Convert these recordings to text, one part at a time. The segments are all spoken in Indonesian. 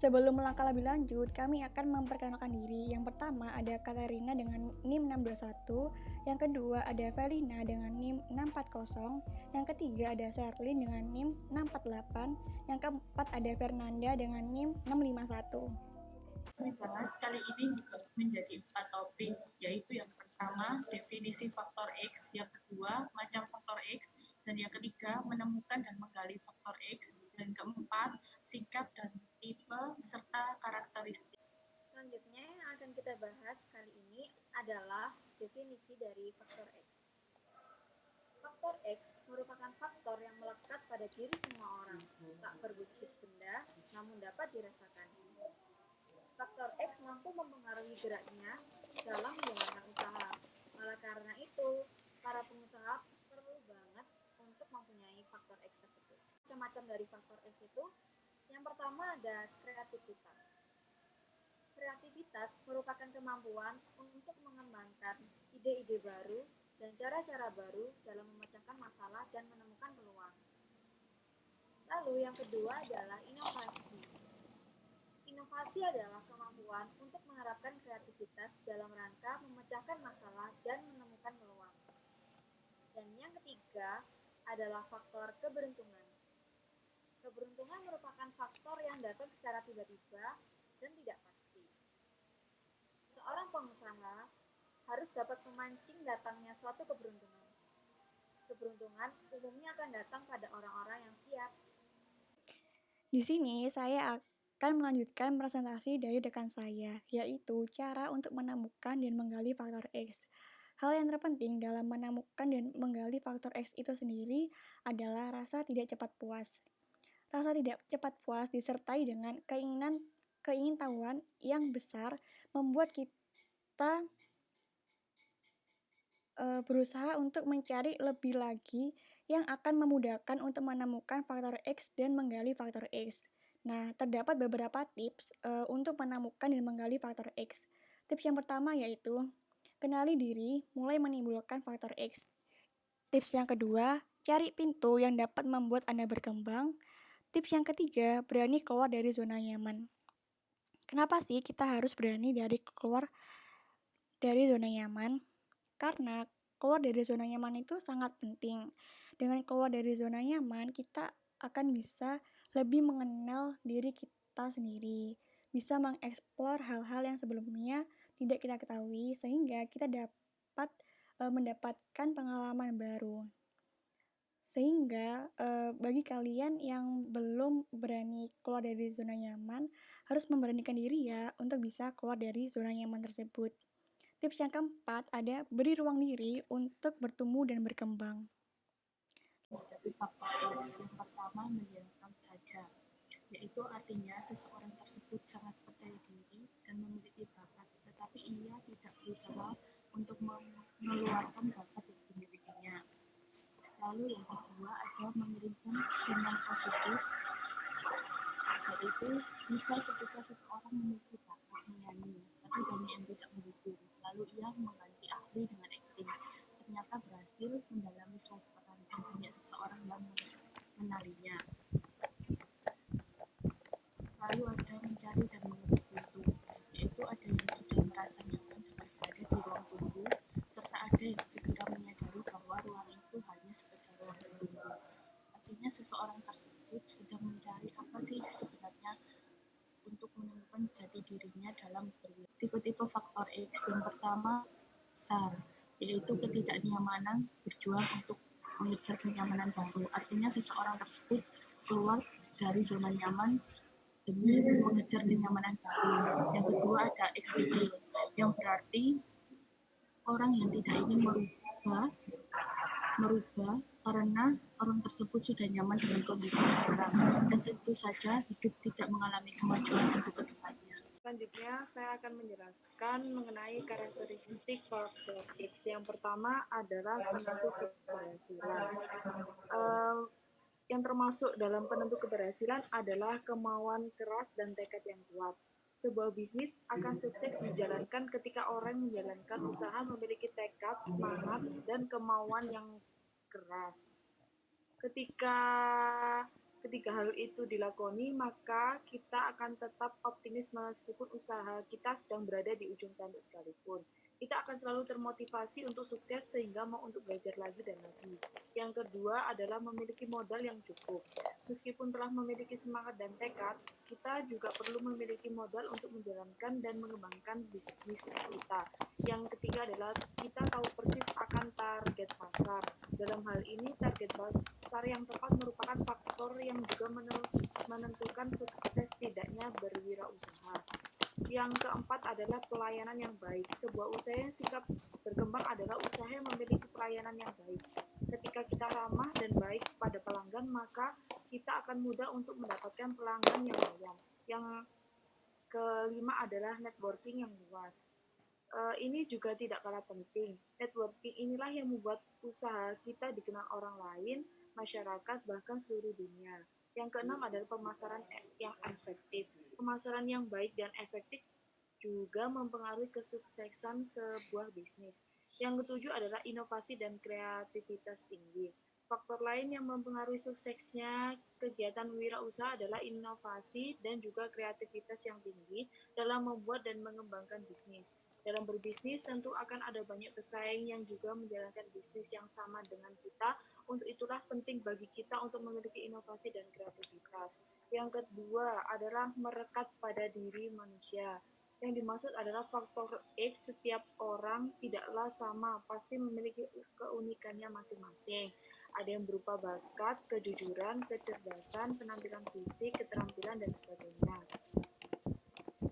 Sebelum melangkah lebih lanjut, kami akan memperkenalkan diri. Yang pertama ada Katarina dengan NIM 621, yang kedua ada Felina dengan NIM 640, yang ketiga ada Sherlyn dengan NIM 648, yang keempat ada Fernanda dengan NIM 651. Dibahas kali ini menjadi 4 topik, yaitu yang pertama definisi faktor X, yang kedua macam faktor X, dan yang ketiga menemukan dan menggali faktor X, dan keempat sikap dan tipe serta karakteristik. Selanjutnya yang akan kita bahas kali ini adalah definisi dari faktor X. Faktor X merupakan faktor yang melekat pada diri semua orang, tak berwujud benda, namun dapat dirasakan. Faktor X mampu mempengaruhi geraknya dalam menjalankan usaha. Malah karena itu, para pengusaha perlu banget untuk mempunyai faktor X tersebut. Macam-macam dari faktor X itu, yang pertama ada kreativitas. Kreativitas merupakan kemampuan untuk mengembangkan ide-ide baru dan cara-cara baru dalam memecahkan masalah dan menemukan peluang. Lalu yang kedua adalah inovasi. Inovasi adalah kemampuan untuk mengharapkan kreativitas dalam rangka memecahkan masalah dan menemukan peluang. Dan yang ketiga adalah faktor keberuntungan. Keberuntungan merupakan faktor yang datang secara tiba-tiba dan tidak pasti. Seorang pengusaha harus dapat memancing datangnya suatu keberuntungan. Keberuntungan umumnya akan datang pada orang-orang yang siap. Di sini saya akan melanjutkan presentasi dari rekan saya, yaitu cara untuk menemukan dan menggali faktor X. Hal yang terpenting dalam menemukan dan menggali faktor X itu sendiri adalah rasa tidak cepat puas. Rasa tidak cepat puas disertai dengan keingintahuan yang besar membuat kita berusaha untuk mencari lebih lagi yang akan memudahkan untuk menemukan faktor X dan menggali faktor X. Nah, terdapat beberapa tips untuk menemukan dan menggali faktor X. Tips yang pertama yaitu kenali diri mulai menimbulkan faktor X. Tips yang kedua, cari pintu yang dapat membuat Anda berkembang. Tips yang ketiga, berani keluar dari zona nyaman. Kenapa sih kita harus berani keluar dari zona nyaman? Karena keluar dari zona nyaman itu sangat penting. Dengan keluar dari zona nyaman, kita akan bisa lebih mengenal diri kita sendiri, bisa mengeksplor hal-hal yang sebelumnya tidak kita ketahui, sehingga kita dapat mendapatkan pengalaman baru. Sehingga bagi kalian yang belum berani keluar dari zona nyaman, harus memberanikan diri ya untuk bisa keluar dari zona nyaman tersebut. Tips yang keempat ada beri ruang diri untuk bertumbuh dan berkembang. Dari faktor X, yang pertama mendiamkan saja, yaitu artinya seseorang tersebut sangat percaya diri dan memiliki bakat, tetapi ia tidak berusaha untuk mengeluarkan bakat yang dimilikinya. Lalu yang kedua ada mengirimkan sinyal positif, yaitu misal ketika seseorang memiliki bakat menyanyi, tapi banyak yang tidak mendukung, lalu ia mengganti ahli dengan acting, ternyata berhasil mendalami suatu peran dan banyak seseorang yang mengenalinya. Lalu ada mencari dan mengetuk pintu, yaitu ada yang sudah merasa nyaman dengan berada di ruang tunggu, serta ada yang segera menyadari bahwa ruang itu hanya sekedar ruang tunggu. Artinya seseorang tersebut sedang mencari apa sih sebenarnya untuk menemukan jati dirinya dalam berwira. Tipe-tipe faktor X, yang pertama SAR, yaitu ketidaknyamanan berjuang untuk mengejar kenyamanan baru. Artinya seseorang tersebut keluar dari zona nyaman demi mengejar kenyamanan baru. Yang kedua ada XID, yang berarti orang yang tidak ingin merubah karena orang tersebut sudah nyaman dengan kondisi sekarang dan tentu saja hidup tidak mengalami kemajuan untuk kedepannya. Selanjutnya saya akan menjelaskan mengenai karakteristik faktor X. Yang pertama adalah penentu keberhasilan. Yang termasuk dalam penentu keberhasilan adalah kemauan keras dan tekad yang kuat. Sebuah bisnis akan sukses dijalankan ketika orang menjalankan usaha memiliki tekad, semangat, dan kemauan yang keras. Ketika Ketika hal itu dilakoni, maka kita akan tetap optimis meskipun usaha kita sedang berada di ujung tanduk sekalipun. Kita akan selalu termotivasi untuk sukses sehingga mau untuk belajar lagi dan lagi. Yang kedua adalah memiliki modal yang cukup. Meskipun telah memiliki semangat dan tekad, kita juga perlu memiliki modal untuk menjalankan dan mengembangkan bisnis kita. Yang ketiga adalah kita tahu persis akan target pasar. Dalam hal ini, target pasar yang tepat merupakan faktor yang juga menentukan sukses tidaknya berwirausaha. Yang keempat adalah pelayanan yang baik. Sebuah usaha yang sikap berkembang adalah usaha yang memiliki pelayanan yang baik. Ketika kita ramah dan baik pada pelanggan, maka kita akan mudah untuk mendapatkan pelanggan yang loyal. Yang kelima adalah networking yang luas. Ini juga tidak kalah penting. Networking inilah yang membuat usaha kita dikenal orang lain, masyarakat, bahkan seluruh dunia. Yang keenam adalah pemasaran yang efektif. Pemasaran yang baik dan efektif juga mempengaruhi kesuksesan sebuah bisnis. Yang ketujuh adalah inovasi dan kreativitas tinggi. Faktor lain yang mempengaruhi suksesnya kegiatan wirausaha adalah inovasi dan juga kreativitas yang tinggi dalam membuat dan mengembangkan bisnis. Dalam berbisnis tentu akan ada banyak pesaing yang juga menjalankan bisnis yang sama dengan kita. Untuk itulah penting bagi kita untuk memiliki inovasi dan kreativitas. Yang kedua adalah merekat pada diri manusia. Yang dimaksud adalah faktor X. Setiap orang tidaklah sama, pasti memiliki keunikannya masing-masing. Ada yang berupa bakat, kejujuran, kecerdasan, penampilan fisik, keterampilan, dan sebagainya.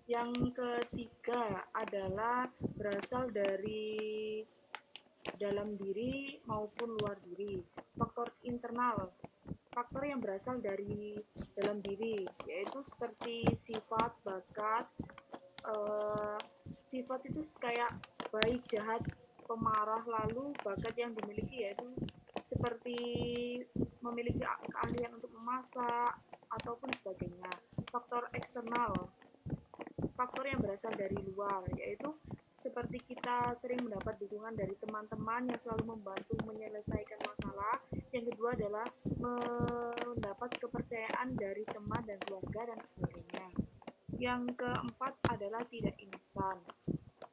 Yang ketiga adalah berasal dari dalam diri maupun luar diri. Faktor internal, faktor yang berasal dari dalam diri, yaitu seperti sifat, bakat. Sifat itu kayak baik, jahat, pemarah, lalu bakat yang dimiliki yaitu seperti memiliki keahlian untuk memasak ataupun sebagainya. Faktor eksternal, faktor yang berasal dari luar, yaitu seperti kita sering mendapat dukungan dari teman-teman yang selalu membantu menyelesaikan masalah. Yang kedua adalah mendapat kepercayaan dari teman dan keluarga dan sebagainya. Yang keempat adalah tidak instan.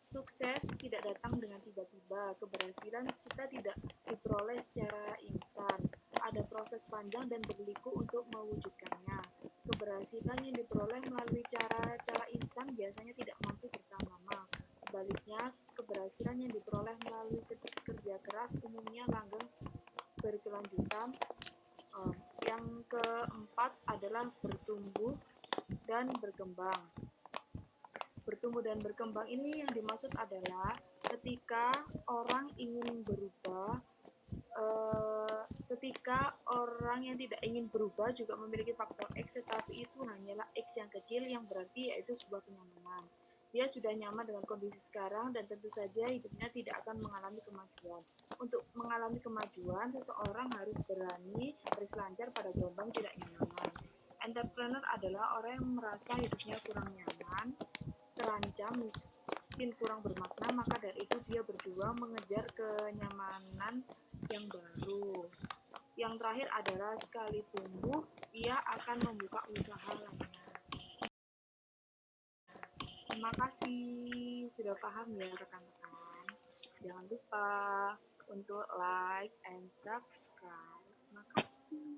Sukses tidak datang dengan tiba-tiba. Keberhasilan kita tidak diperoleh secara instan. Ada proses panjang dan berliku untuk mewujudkannya. Keberhasilan yang diperoleh melalui cara-cara instan biasanya tidak mampu bertahan lama. Sebaliknya, keberhasilan yang diperoleh melalui kerja keras umumnya langgeng berkelanjutan. Yang keempat adalah bertumbuh dan berkembang. Bertumbuh dan berkembang ini yang dimaksud adalah ketika orang ingin berubah, ketika orang yang tidak ingin berubah juga memiliki faktor X, tetapi itu hanyalah X yang kecil yang berarti yaitu sebuah kenyamanan. Dia sudah nyaman dengan kondisi sekarang dan tentu saja hidupnya tidak akan mengalami kemajuan. Untuk mengalami kemajuan, seseorang harus berani berselancar pada gelombang tidak nyaman. Entrepreneur adalah orang yang merasa hidupnya kurang nyaman, terancam, miskin, kurang bermakna, maka dari itu dia berjuang mengejar kenyamanan yang baru. Yang terakhir adalah sekali tumbuh, ia akan membuka usaha lainnya. Terima kasih sudah paham ya rekan-rekan. Jangan lupa untuk like and subscribe. Terima kasih.